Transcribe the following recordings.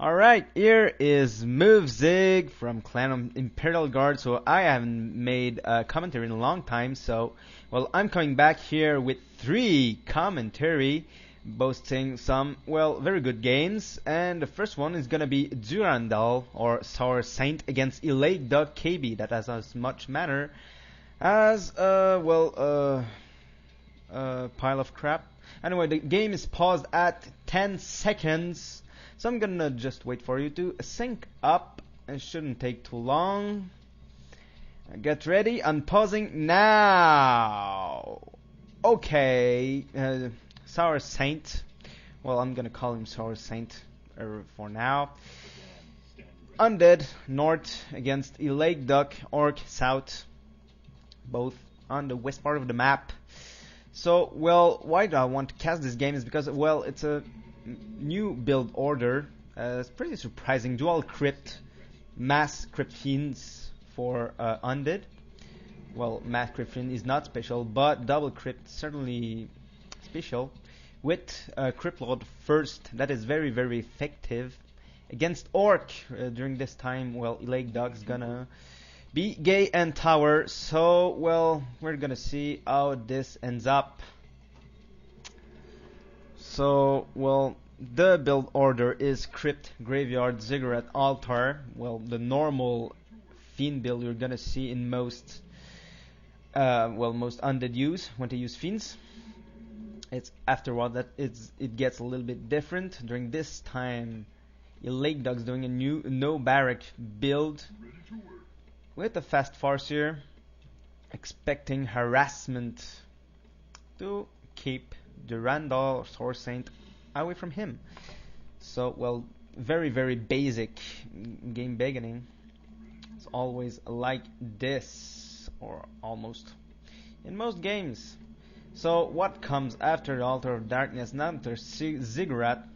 Alright, here is Moovezig from Clan of Imperial Guard. So I haven't made a commentary in a long time, so well, I'm coming back here with 3 commentary boasting some, well, very good games. And the first one is gonna be Durandal or SourSaint against ElakeDuck KB. That has as much matter as a pile of crap. Anyway, the game is paused at 10 seconds. So I'm gonna just wait for you to sync up. It shouldn't take too long. Get ready. I'm pausing now. Okay. SourSaint. Well, I'm gonna call him SourSaint for now. Undead North against ElakeDuck Orc South. Both on the west part of the map. So, well, why do I want to cast this game is because, well, it's a new build order. It's pretty surprising. Dual crypt, mass crypt fiends for undead. Well, mass crypt fiend is not special, but double crypt certainly special. With crypt lord first, that is very very effective against orc during this time. Well, ElakeDuck's gonna be gay and tower. So, well, we're gonna see how this ends up. So, well, the build order is Crypt, Graveyard, Ziggurat, Altar. Well, the normal Fiend build you're gonna see in most undead use when they use Fiends. It's afterward that it gets a little bit different. During this time, ElakeDuck's doing a new no barrack build with a fast Farseer, expecting harassment to keep Durandal or SourSaint away from him. So, well, very very basic game beginning. It's always like this, or almost in most games. So what comes after the Altar of Darkness, now after Ziggurat?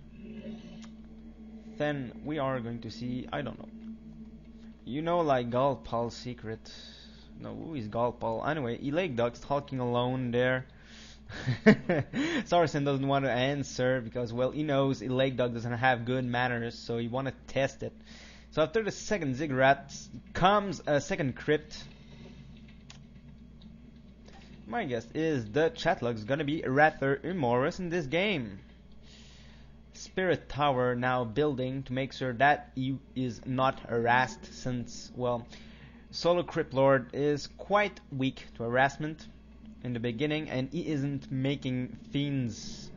Then we are going to see, I don't know, you know, like Galpal's secret. No, who is Galpal? Anyway, ElakeDuck's talking alone there. SourSaint doesn't want to answer because, well, he knows ElakeDuck doesn't have good manners, so he want to test it. So after the second Ziggurat comes a second Crypt. My guess is the chatlog's gonna be rather humorous in this game. Spirit Tower now building to make sure that he is not harassed, since, well, Solo Crypt Lord is quite weak to harassment in the beginning, and he isn't making fiends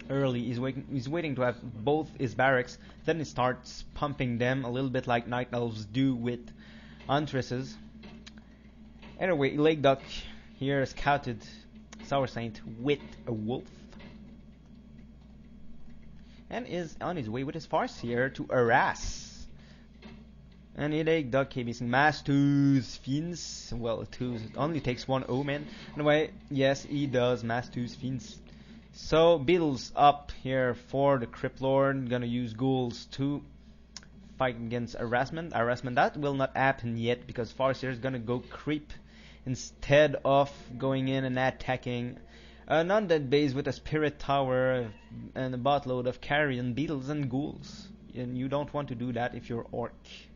early. He's waiting to have both his barracks, then he starts pumping them a little bit like Night Elves do with Huntresses. Anyway, ElakeDuck here scouted SourSaint with a wolf and is on his way with his Farseer to harass. And ElakeDuck using Mass 2's Fiends. Well, 2 only takes 1 Omen. Anyway, yes, he does Mass 2's Fiends. So, Beetles up here for the Crypt Lord. Gonna use Ghouls to fight against harassment. That will not happen yet because Farseer is gonna go creep instead of going in and attacking an undead base with a Spirit Tower and a boatload of carrion beetles and ghouls. And you don't want to do that if you're orc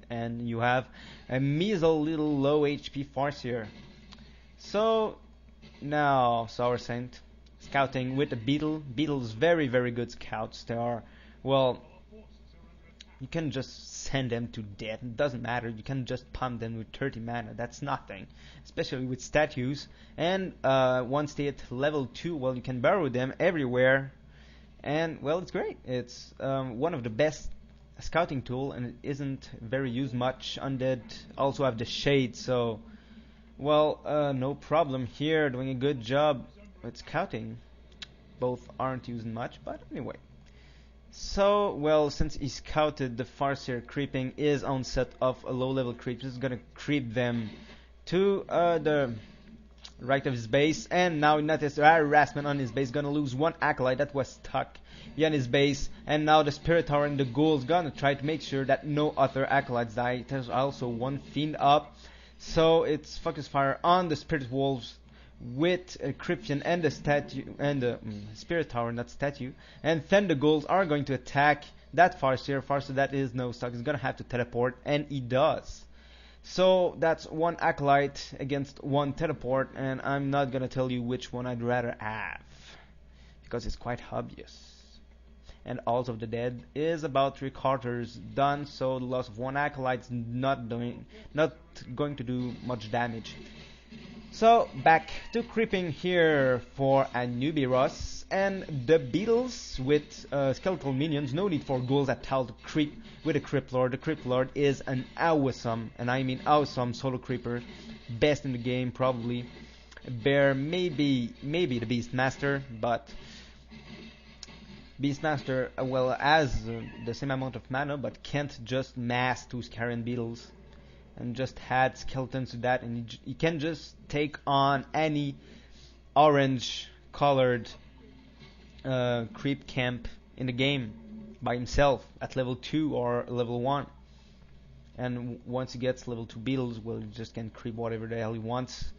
and you have a measly little low HP Farseer. So now SourSaint scouting with a beetle. Beetles very very good scouts. They are, well, you can just send them to death. It doesn't matter. You can just pump them with 30 mana. That's nothing. Especially with statues. And once they hit level 2, well, you can borrow them everywhere. And, well, it's great. It's one of the best scouting tool, and it isn't very used much. Undead also have the shade, so, well, no problem here. Doing a good job with scouting. Both aren't used much, but anyway. So, well, since he scouted the Farseer creeping his own set of low-level creeps, he's gonna creep them to the right of his base, and now notice harassment on his base. Gonna lose 1 acolyte that was stuck behind his base, and now the Spirit Tower and the Ghouls gonna try to make sure that no other acolytes die. There's also 1 fiend up, so it's focus fire on the Spirit Wolves with a Cryptian and the statue and the Spirit Tower, not statue, and then the ghouls are going to attack that Farseer that is no stock is gonna have to teleport, and he does. So that's one Acolyte against one teleport, and I'm not gonna tell you which one I'd rather have, because it's quite obvious. And also the dead is about 3/4 done, so the loss of one Acolyte is not going to do much damage. So back to creeping here for a newbie Ross, and the beetles with skeletal minions. No need for ghouls at all to creep with a Crypt Lord. The Crypt Lord is an awesome, and I mean awesome, solo creeper, best in the game probably. Bear maybe the Beastmaster, but Beastmaster well has the same amount of mana, but can't just mass 2 Scarian beetles. And just add skeletons to that, and he can just take on any orange colored creep camp in the game by himself at level 2 or level 1. And once he gets level 2 beetles, well, he just can creep whatever the hell he wants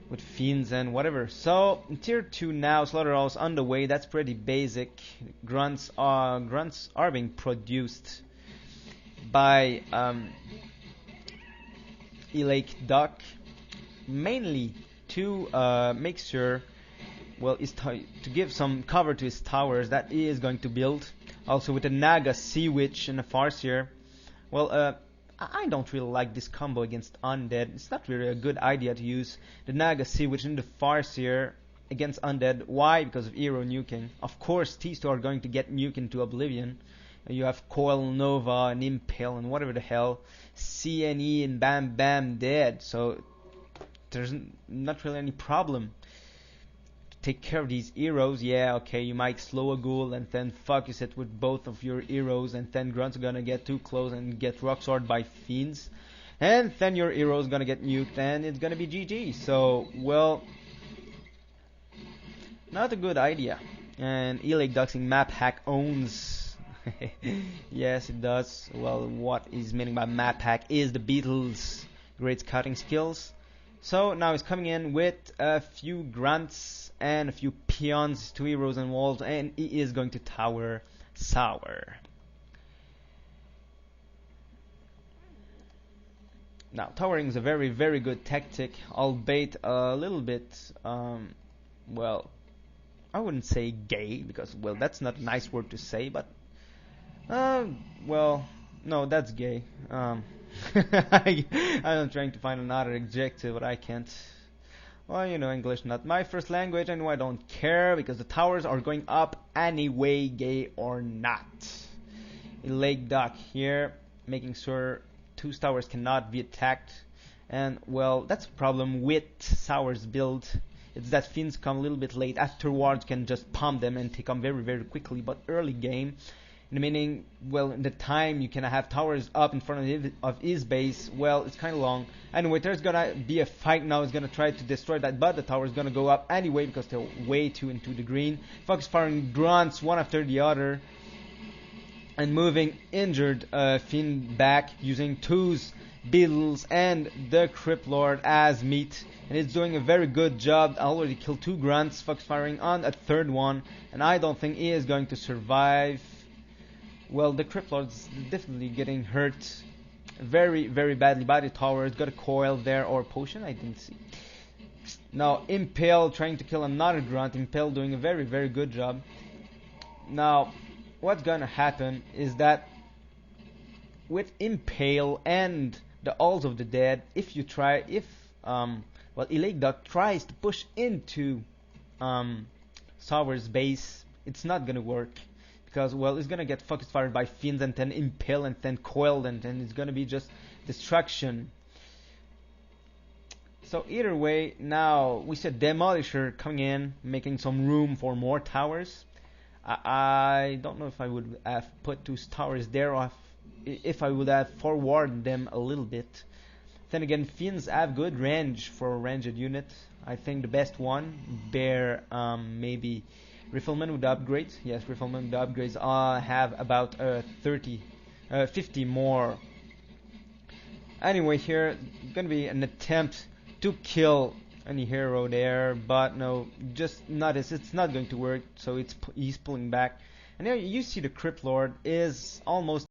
with fiends and whatever. So tier 2 now, slaughterhouse on the way. That's pretty basic. Grunts are being produced by ElakeDuck, mainly to make sure, well, to give some cover to his towers that he is going to build. Also with the Naga Sea Witch and a Farseer. Well, I don't really like this combo against Undead. It's not really a good idea to use the Naga Sea Witch and the Farseer against Undead. Why? Because of hero nuking. Of course, these two are going to get nuked into oblivion. You have Coil, Nova, and Impale, and whatever the hell. CNE and Bam Bam dead. So there's not really any problem to take care of these heroes. Yeah, okay, you might slow a ghoul and then focus it with both of your heroes, and then Grunts are gonna get too close and get rock sword by fiends. And then your hero's gonna get nuked and it's gonna be GG. So, well, not a good idea. And ElakeDuck's map hack owns. Yes, it does. Well, what is meaning by map hack is the Beatles' great scouting skills. So now he's coming in with a few grunts and a few peons, 2 heroes and walls, and he is going to tower sour. Now, towering is a very, very good tactic, albeit a little bit, well, I wouldn't say gay, because, well, that's not a nice word to say, but well, no, that's gay. I'm trying to find another adjective, but I can't. Well, you know, English not my first language, and I don't care, because the towers are going up anyway, gay or not. ElakeDuck here, making sure 2 towers cannot be attacked. And, well, that's a problem with Sour's build. It's that fiends come a little bit late. Afterwards, can just pump them and take them very, very quickly. But early game, meaning, well, in the time you can have towers up in front of his base, well, it's kind of long. Anyway, there's gonna be a fight now. He's gonna try to destroy that, but the tower is gonna go up anyway because they're way too into the green. Focus firing grunts one after the other, and moving injured fiend back using 2s, beetles, and the Crypt Lord as meat. And it's doing a very good job. I already killed 2 grunts, focus firing on a 3rd one, and I don't think he is going to survive. Well, the Crypt Lord's definitely getting hurt very, very badly by the tower. It's got a coil there, or potion, I didn't see. Now, Impale trying to kill another grunt. Impale doing a very, very good job. Now, what's gonna happen is that with Impale and the Halls of the Dead, if well, ElakeDuck tries to push into Sour's base, it's not gonna work. Because, well, it's gonna get focus fired by fiends and then impale and then coiled, and then it's gonna be just destruction. So either way, now we see a Demolisher coming in, making some room for more towers. I don't know if I would have put 2 towers there, or if I would have forwarded them a little bit. Then again, fiends have good range for a ranged unit. I think the best one, Bear, maybe Rifleman with the upgrades. Yes, Rifleman with the upgrades have about 50 more. Anyway, here gonna be an attempt to kill any hero there, but no, just notice it's not going to work. So he's pulling back, And now you see the Crypt Lord is almost